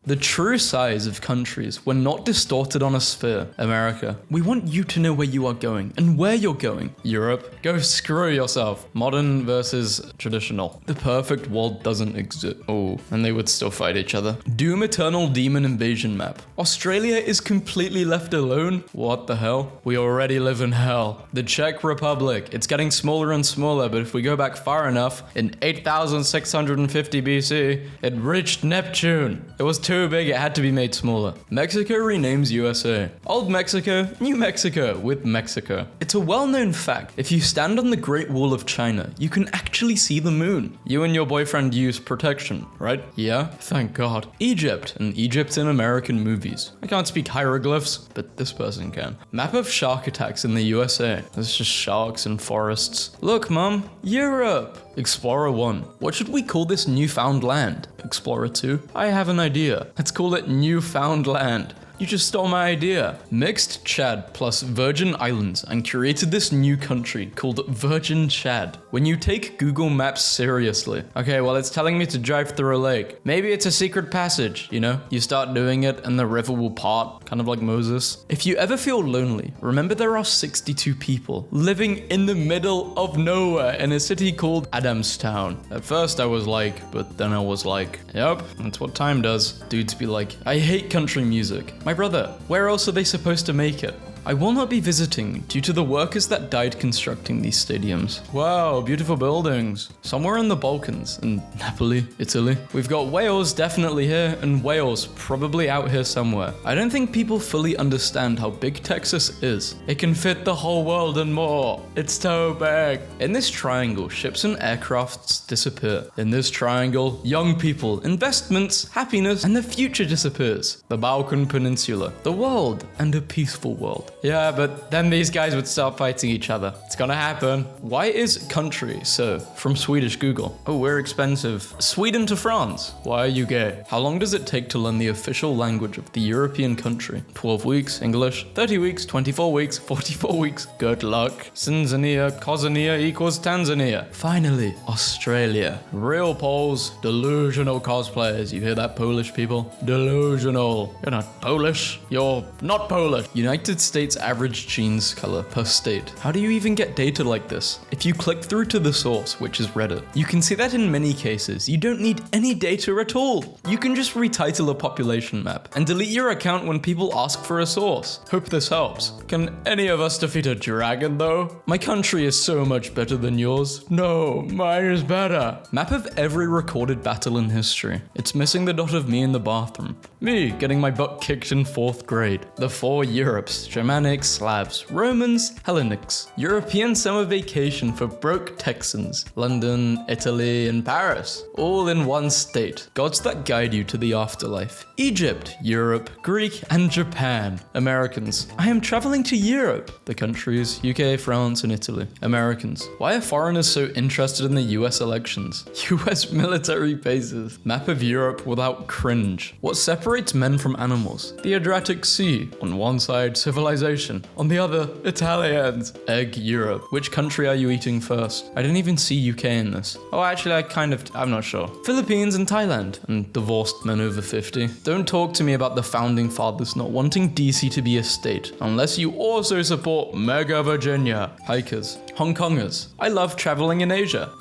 The true size of countries were not distorted on a sphere. America, we want you to know where you are going and where you're going. Europe, go screw yourself. Modern versus traditional. The perfect world doesn't exist. Oh, and they would still fight each other. Doom Eternal Demon Invasion map. Australia is completely left alone? What the hell? We already live in hell. The Czech Republic. It's getting smaller and smaller, but if we go back far enough, in 8650 BC, it reached Neptune. It was too big, it had to be made smaller. Mexico renames USA. Old Mexico, New Mexico with Mexico. It's a well-known fact. If you stand on the Great Wall of China, you can actually see the moon. You and your boyfriend use protection, right? Yeah? Thank God. Egypt, and Egypt in American movies. I can't speak hieroglyphs, but this person can. Map of shark attacks in the USA. There's just sharks and forests. Look, Mom, Europe. Explorer 1. What should we call this newfound land? Explorer 2. I have an idea. Let's call it Newfound Land. You just stole my idea. Mixed Chad plus Virgin Islands and created this new country called Virgin Chad. When you take Google Maps seriously. Okay, well, it's telling me to drive through a lake. Maybe it's a secret passage, you know? You start doing it and the river will part, kind of like Moses. If you ever feel lonely, remember there are 62 people living in the middle of nowhere in a city called Adamstown. At first I was like, but then I was like, yep, that's what time does. Dudes be like, I hate country music. My brother, where else are they supposed to make it? I will not be visiting due to the workers that died constructing these stadiums. Wow, beautiful buildings. Somewhere in the Balkans, in Napoli, Italy. We've got Wales definitely here, and Wales probably out here somewhere. I don't think people fully understand how big Texas is. It can fit the whole world and more. It's so big. In this triangle, ships and aircrafts disappear. In this triangle, young people, investments, happiness, and the future disappears. The Balkan Peninsula, the world, and a peaceful world. Yeah, but then these guys would start fighting each other. It's gonna happen. Why is country so? From Swedish Google. Oh, we're expensive. Sweden to France. Why are you gay? How long does it take to learn the official language of the European country? 12 weeks, English. 30 weeks, 24 weeks, 44 weeks. Good luck. Tanzania, Cosania equals Tanzania. Finally, Australia. Real Poles, delusional cosplayers. You hear that, Polish people? Delusional. You're not Polish. You're not Polish. United States average jeans color per state. How do you even get data like this? If you click through to the source, which is Reddit, you can see that in many cases, you don't need any data at all. You can just retitle a population map and delete your account when people ask for a source. Hope this helps. Can any of us defeat a dragon though? My country is so much better than yours. No, mine is better. Map of every recorded battle in history. It's missing the dot of me in the bathroom. Me getting my butt kicked in 4th grade. The 4 Europes, Germanics, Slavs, Romans, Hellenics. European summer vacation for broke Texans. London, Italy, and Paris. All in one state. Gods that guide you to the afterlife. Egypt, Europe, Greek, and Japan. Americans. I am traveling to Europe. The countries, UK, France, and Italy. Americans. Why are foreigners so interested in the US elections? US military bases. Map of Europe without cringe. What separates men from animals? The Adriatic Sea. On one side, civilization. On the other, Italians. Egg Europe. Which country are you eating first? I didn't even see UK in this. Oh, actually, I'm not sure. Philippines and Thailand. And divorced men over 50. Don't talk to me about the founding fathers not wanting DC to be a state, unless you also support Mega Virginia. Hikers. Hong Kongers. I love traveling in Asia.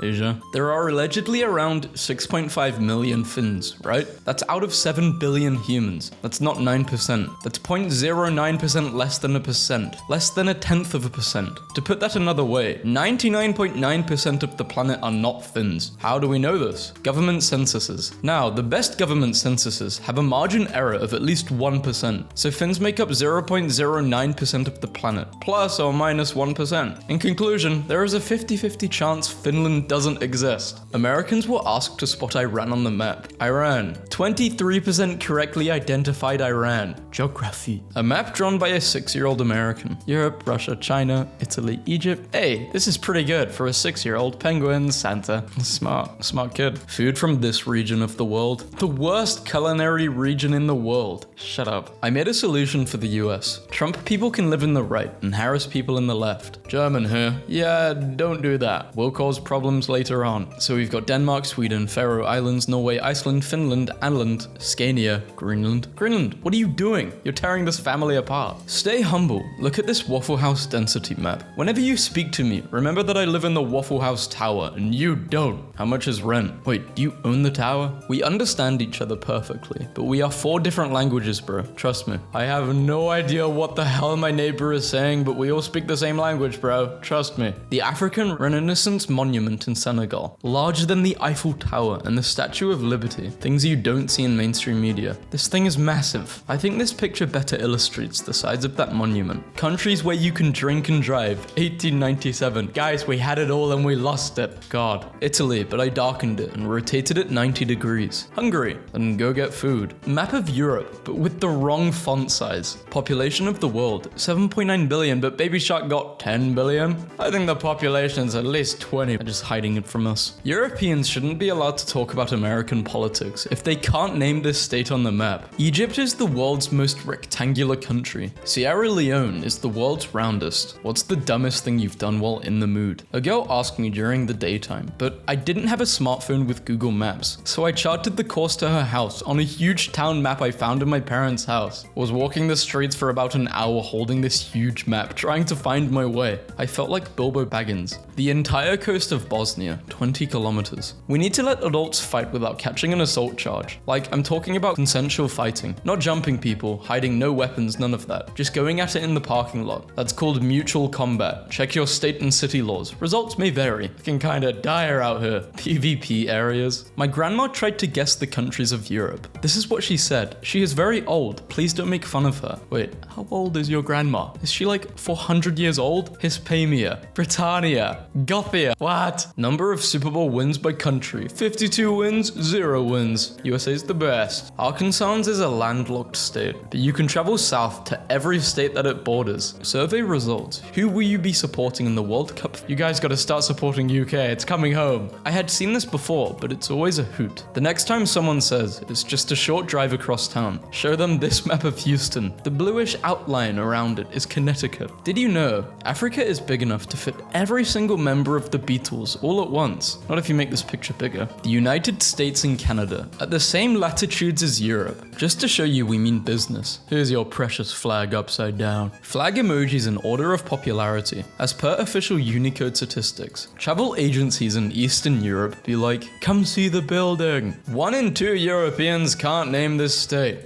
There are allegedly around 6.5 million Finns, right? That's out of 7 billion humans. That's not 9%. That's 0.09% less than a percent. Less than 1/10%. To put that another way, 99.9% of the planet are not Finns. How do we know this? Government censuses. Now, the best government censuses have a margin error of at least 1%. So Finns make up 0.09% of the planet, plus or minus 1%. In conclusion, there is a 50-50 chance Finland doesn't exist. Americans were asked to spot Iran on the map. Iran. 23% correctly identified Iran. Geography. A map drawn by a 6-year-old 6-year-old American. Europe, Russia, China, Italy, Egypt. Hey, this is pretty good for a 6-year-old. Penguins, Santa. Smart kid. Food from this region of the world. The worst culinary region in the world. Shut up. I made a solution for the US. Trump people can live in the right and Harris people in the left. German here. Yeah, don't do that. We'll cause problems later on. So we've got Denmark, Sweden, Faroe Islands, Norway, Iceland, Finland, Ireland, Scania, Greenland. Greenland, what are you doing? You're tearing this family apart. Stay humble. Look at this Waffle House density map. Whenever you speak to me, remember that I live in the Waffle House tower and you don't. How much is rent? Wait, do you own the tower? We understand each other perfectly, but we are 4 different languages, bro. Trust me. I have no idea what the hell my neighbor is saying, but we all speak the same language, bro. Trust me. The African Renaissance Monument in Senegal, larger than the Eiffel Tower and the Statue of Liberty, things you don't see in mainstream media. This thing is massive. I think this picture better illustrates the size of that monument. Countries where you can drink and drive, 1897. Guys, we had it all and we lost it. God. Italy, but I darkened it and rotated it 90 degrees. Hungary, then go get food. Map of Europe, but with the wrong font size. Population of the world, 7.9 billion, but Baby Shark got 10 billion? I think the population's at least 20. They're just hiding it from us. Europeans shouldn't be allowed to talk about American politics if they can't name this state on the map. Egypt is the world's most rectangular country. Sierra Leone is the world's roundest. What's the dumbest thing you've done while in the mood? A girl asked me during the daytime, but I didn't have a smartphone with Google Maps, so I charted the course to her house on a huge town map I found in my parents' house. I was walking the streets for about an hour holding this huge map, trying to find my way. I felt like Bilbo Baggins. The entire coast of Bosnia, 20 kilometers. We need to let adults fight without catching an assault charge. Like, I'm talking about consensual fighting, not jumping people, hiding no weapons, none of that. Just going at it in the parking lot. That's called mutual combat. Check your state and city laws. Results may vary. Looking kinda dire out here. PvP areas. My grandma tried to guess the countries of Europe. This is what she said. She is very old. Please don't make fun of her. Wait, how old is your grandma? Is she like 400 years old? Hispania, Britannia, Gothia. What? Number of Super Bowl wins by country. 52 wins, 0 wins. USA's the best. Arkansas is a landlocked state, but you can travel south to every state that it borders. Survey results. Who will you be supporting in the World Cup? You guys gotta start supporting UK. It's coming home. I had seen this before, but it's always a hoot. The next time someone says it's just a short drive across town, show them this map of Houston. The bluish outline around it is Connecticut. Did you know Africa is big enough to fit every single member of the Beatles all at once? Not if you make this picture bigger. The United States and Canada at the same latitudes as Europe. Just to show you we mean business. Here's your precious flag upside down. Flag emojis in order of popularity. As per official Unicode statistics, travel agencies in Eastern Europe be like, come see the building. 1 in 2 Europeans can't name this state.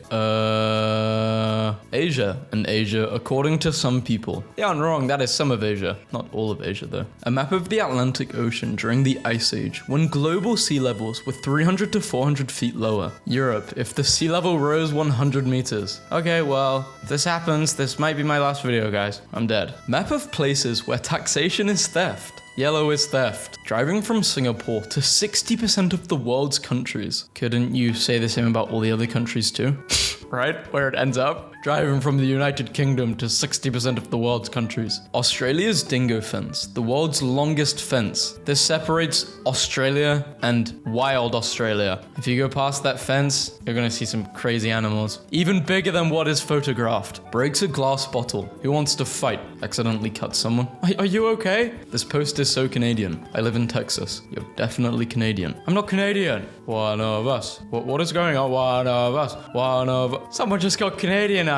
Asia. And Asia, according to some people. They aren't wrong, that is some of Asia. Not all of Asia though. A map of the Atlantic Ocean during the Ice Age, when global sea levels were 300 to 400 feet lower. Europe, if the sea level rose 100 meters. Okay, well, if this happens, this might be my last video, guys. I'm dead. Map of places where taxation is theft. Yellow is theft. Driving from Singapore to 60% of the world's countries. Couldn't you say the same about all the other countries too? Right? Where it ends up? Driving from the United Kingdom to 60% of the world's countries. Australia's dingo fence, the world's longest fence. This separates Australia and wild Australia. If you go past that fence, you're gonna see some crazy animals. Even bigger than what is photographed. Breaks a glass bottle. Who wants to fight? Accidentally cut someone. Are you okay? This post is so Canadian. I live in Texas. You're definitely Canadian. I'm not Canadian. One of us. What is going on? One of us. One of us. Someone just got Canadianized.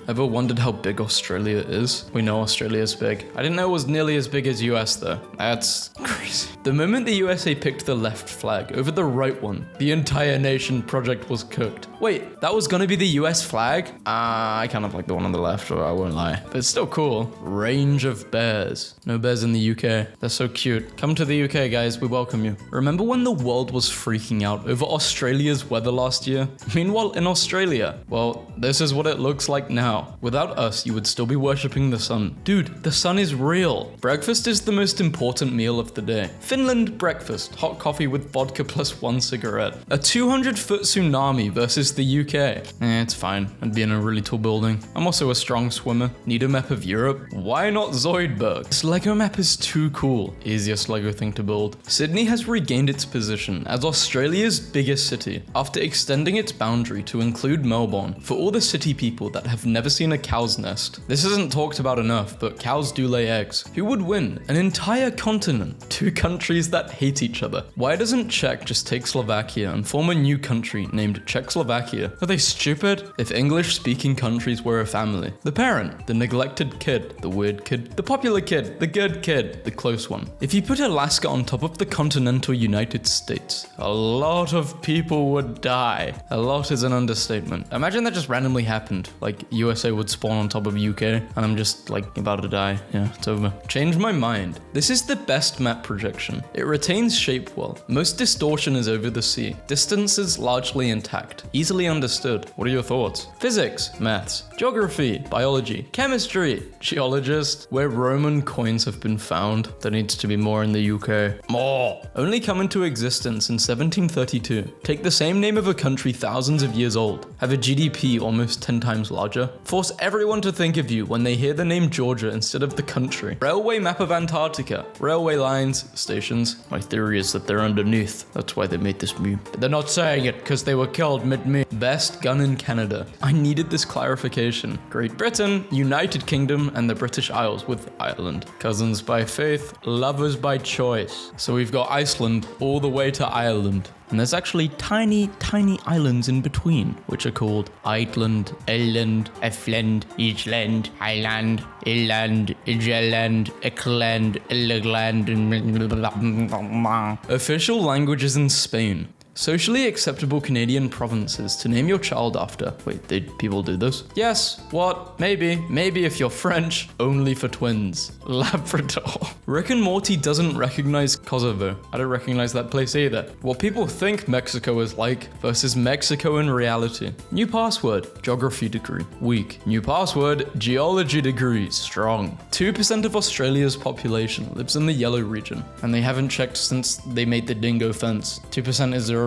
Ever wondered how big Australia is? We know Australia's big. I didn't know it was nearly as big as US though. That's crazy. The moment the USA picked the left flag over the right one, the entire nation project was cooked. Wait, that was gonna be the US flag? I kind of like the one on the left, or I won't lie. But it's still cool. Range of bears. No bears in the UK. They're so cute. Come to the UK, guys. We welcome you. Remember when the world was freaking out over Australia's weather last year? Meanwhile, in Australia, well, this is what it looks like now. Without us, you would still be worshipping the sun. Dude, the sun is real. Breakfast is the most important meal of the day. Finland breakfast, hot coffee with vodka plus 1 cigarette. A 200-foot tsunami versus the UK. It's fine. I'd be in a really tall building. I'm also a strong swimmer. Need a map of Europe? Why not Zoidberg? This Lego map is too cool. Easiest Lego thing to build. Sydney has regained its position as Australia's biggest city after extending its boundary to include Melbourne for all the city people that have never seen a cow's nest. This isn't talked about enough, but cows do lay eggs. Who would win? An entire continent? 2 countries that hate each other. Why doesn't Czech just take Slovakia and form a new country named Czechoslovakia? Are they stupid? If English-speaking countries were a family, the parent, the neglected kid, the weird kid, the popular kid, the good kid, the close one. If you put Alaska on top of the continental United States, a lot of people would die. A lot is an understatement. Imagine that just randomly happened. Like USA would spawn on top of UK and I'm just like about to die. Yeah, it's over. Change my mind. This is the best map projection. It retains shape well. Most distortion is over the sea. Distances largely intact. Easily understood. What are your thoughts? Physics, maths, geography, biology, chemistry, geologist. Where Roman coins have been found, there needs to be more in the UK. More! Only come into existence in 1732. Take the same name of a country thousands of years old. Have a GDP almost 10 times larger. Force everyone to think of you when they hear the name Georgia instead of the country. Railway map of Antarctica. Railway lines, stations. My theory is that they're underneath. That's why they made this meme. But they're not saying it because they were killed mid-meme. Best gun in Canada. I needed this clarification. Great Britain, United Kingdom, and the British Isles with Ireland. Cousins by faith, lovers by choice. So we've got Iceland all the way to Ireland. And there's actually tiny, tiny islands in between, which are called Iceland, Elland, Effland, Eastland, Highland, Illand, Igeland, Eckland, Illegland, and official languages in Spain. Socially acceptable Canadian provinces to name your child after. Wait, did people do this? Yes, what? Maybe if you're French, only for twins. Labrador. Rick and Morty doesn't recognize Kosovo. I don't recognize that place either. What people think Mexico is like versus Mexico in reality. New password, geography degree, weak. New password, geology degree, strong. 2% of Australia's population lives in the yellow region, and they haven't checked since they made the dingo fence. 2% is 0%.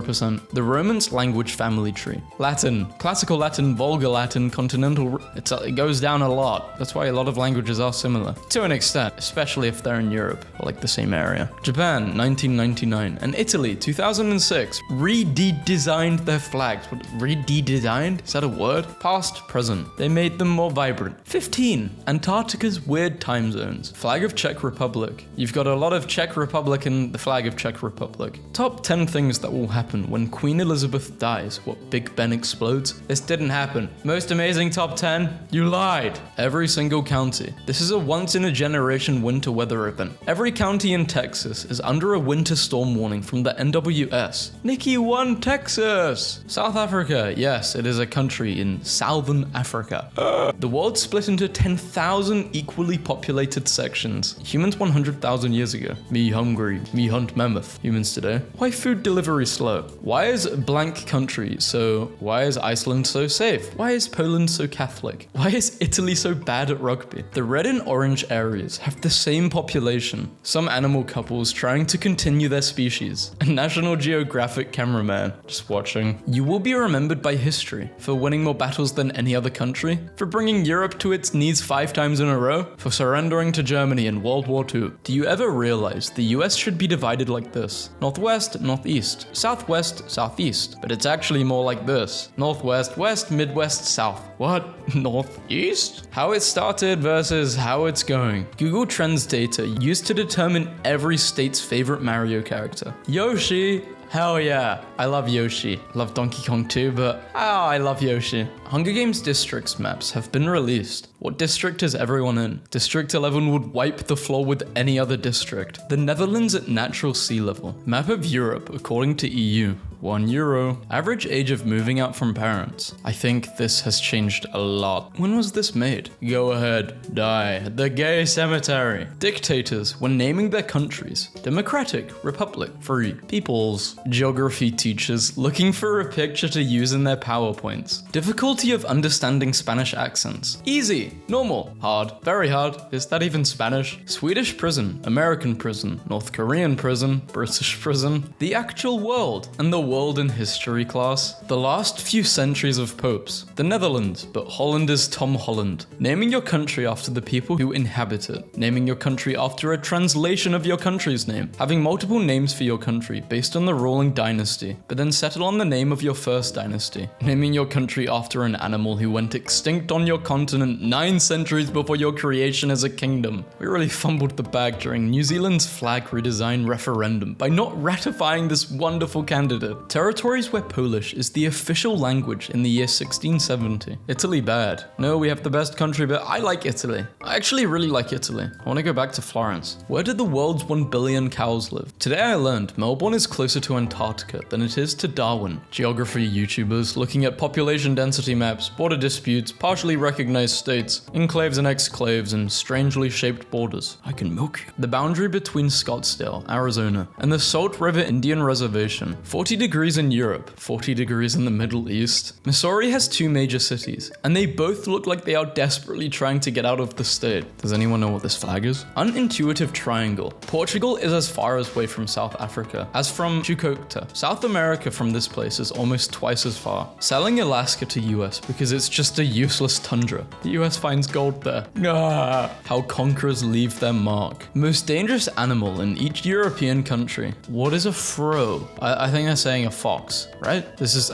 The Romance language family tree. Latin, classical Latin, vulgar Latin, continental, it goes down a lot. That's why a lot of languages are similar. To an extent, especially if they're in Europe, or like the same area. Japan, 1999, and Italy, 2006, redesigned their flags. What, redesigned? Is that a word? Past, present. They made them more vibrant. 15, Antarctica's weird time zones. Flag of Czech Republic. You've got a lot of Czech Republic in the flag of Czech Republic. Top 10 things that will happen when Queen Elizabeth dies. What, Big Ben explodes? This didn't happen. Most amazing top 10? You lied. Every single county. This is a once-in-a-generation winter weather event. Every county in Texas is under a winter storm warning from the NWS. Nikki won Texas! South Africa. Yes, it is a country in Southern Africa. The world split into 10,000 equally populated sections. Humans 100,000 years ago. Me hungry. Me hunt mammoth. Humans today. Why food delivery slow? Why is blank country so... Why is Iceland so safe? Why is Poland so Catholic? Why is Italy so bad at rugby? The red and orange areas have the same population. Some animal couples trying to continue their species. A National Geographic cameraman just watching. You will be remembered by history for winning more battles than any other country, for bringing Europe to its knees 5 times in a row, for surrendering to Germany in World War II. Do you ever realize the US should be divided like this? Northwest, Northeast, Southwest, Southeast. But it's actually more like this. Northwest, West, Midwest, South. What? Northeast? How it started versus how it's going. Google Trends data used to determine every state's favorite Mario character. Yoshi! Hell yeah. I love Yoshi. Love Donkey Kong too, but I love Yoshi. Hunger Games districts maps have been released. What district is everyone in? District 11 would wipe the floor with any other district. The Netherlands at natural sea level. Map of Europe according to EU. €1. Average age of moving out from parents. I think this has changed a lot. When was this made? Go ahead, die. The gay cemetery. Dictators when naming their countries. Democratic, republic, free. Peoples. Geography teachers looking for a picture to use in their PowerPoints. Difficulty of understanding Spanish accents. Easy, normal, hard, very hard. Is that even Spanish? Swedish prison, American prison, North Korean prison, British prison. The actual world and the world in history class. The last few centuries of popes. The Netherlands, but Holland is Tom Holland. Naming your country after the people who inhabit it. Naming your country after a translation of your country's name. Having multiple names for your country based on the ruling dynasty, but then settle on the name of your first dynasty. Naming your country after an animal who went extinct on your continent 9 centuries before your creation as a kingdom. We really fumbled the bag during New Zealand's flag redesign referendum by not ratifying this wonderful candidate. Territories where Polish is the official language in the year 1670. Italy bad. No, we have the best country, but I like Italy. I actually really like Italy. I want to go back to Florence. Where do the world's 1 billion cows live? Today I learned Melbourne is closer to Antarctica than it is to Darwin. Geography YouTubers looking at population density maps, border disputes, partially recognized states, enclaves and exclaves, and strangely shaped borders. I can milk you. The boundary between Scottsdale, Arizona, and the Salt River Indian Reservation. 40 degrees in Europe, 40 degrees in the Middle East. Missouri has 2 major cities, and they both look like they are desperately trying to get out of the state. Does anyone know what this flag is? Unintuitive triangle. Portugal is as far away from South Africa as from Chukotka. South America from this place is almost twice as far. Selling Alaska to US because it's just a useless tundra. The US finds gold there. How conquerors leave their mark. Most dangerous animal in each European country. What is a fro? I think they're saying a fox, right?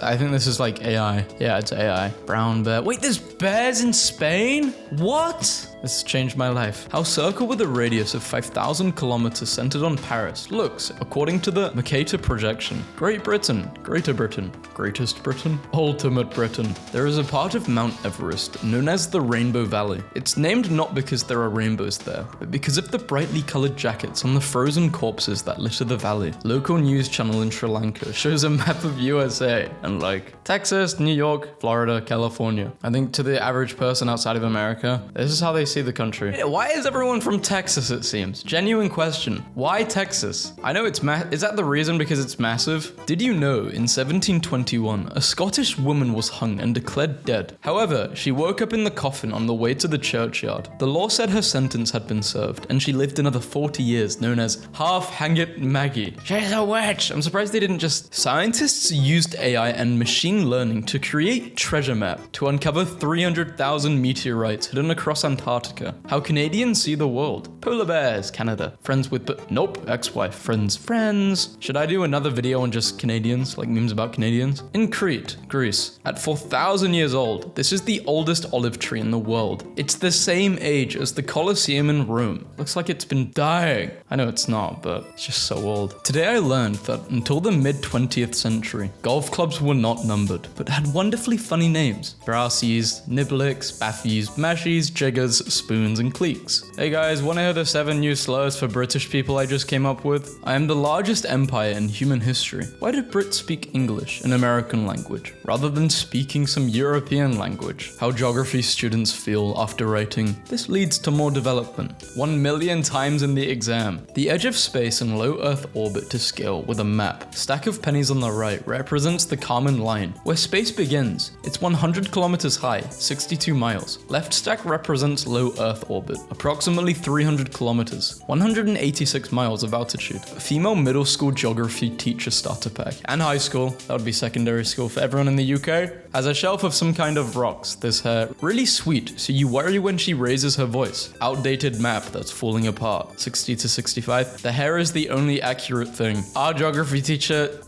I think this is like AI. Yeah, it's AI. Brown bear. Wait, there's bears in Spain? What? This changed my life. How circle with a radius of 5,000 kilometers centered on Paris looks, according to the Mercator projection. Great Britain, Greater Britain, Greatest Britain, Ultimate Britain. There is a part of Mount Everest known as the Rainbow Valley. It's named not because there are rainbows there, but because of the brightly colored jackets on the frozen corpses that litter the valley. Local news channel in Sri Lanka shows a map of USA and like Texas, New York, Florida, California. I think to the average person outside of America, this is how they see the country. Why is everyone from Texas, it seems? Genuine question. Why Texas? I know it's is that the reason because it's massive? Did you know in 1721, a Scottish woman was hung and declared dead? However, she woke up in the coffin on the way to the churchyard. The law said her sentence had been served and she lived another 40 years, known as Half-Hangit Maggie. She's a witch. I'm surprised they didn't just... Scientists used AI and machine learning to create treasure map to uncover 300,000 meteorites hidden across Antarctica. How Canadians see the world. Polar bears, Canada. Friends with nope, ex-wife. Friends. Should I do another video on just Canadians, like memes about Canadians? In Crete, Greece, at 4,000 years old, this is the oldest olive tree in the world. It's the same age as the Colosseum in Rome. Looks like it's been dying. I know it's not, but it's just so old. Today I learned that until the mid-20th century, golf clubs were not numbered, but had wonderfully funny names. Brassies, Niblicks, Baffies, Mashies, Jiggers, Spoons, and Cliques. Hey guys, wanna hear the 7 new slurs for British people I just came up with? I am the largest empire in human history. Why do Brits speak English, an American language, rather than speaking some European language? How geography students feel after writing, this leads to more development. 1 million times in the exam. The edge of space and low Earth orbit to scale with a map. Stack of pennies on the right represents the Kármán line, where space begins. It's 100 kilometers high, 62 miles. Left stack represents low Earth orbit, approximately 300 kilometers, 186 miles of altitude. A female middle school geography teacher starter pack, and high school, that would be secondary school for everyone in the UK, has a shelf of some kind of rocks. This hair, really sweet, so you worry when she raises her voice. Outdated map that's falling apart, 60 to 65. The hair is the only accurate thing. Our geography teacher...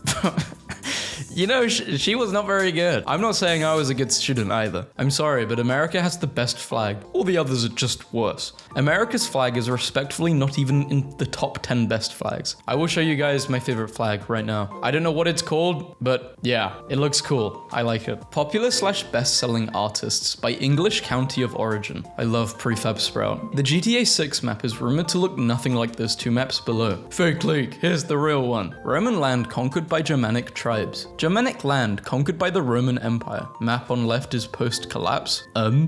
You know, she was not very good. I'm not saying I was a good student either. I'm sorry, but America has the best flag. All the others are just worse. America's flag is respectfully not even in the top 10 best flags. I will show you guys my favorite flag right now. I don't know what it's called, but yeah, it looks cool. I like it. Popular / best-selling artists by English county of origin. I love Prefab Sprout. The GTA 6 map is rumored to look nothing like those two maps below. Fake leak, here's the real one. Roman land conquered by Germanic tribes. Germanic land conquered by the Roman Empire. Map on left is post-collapse. And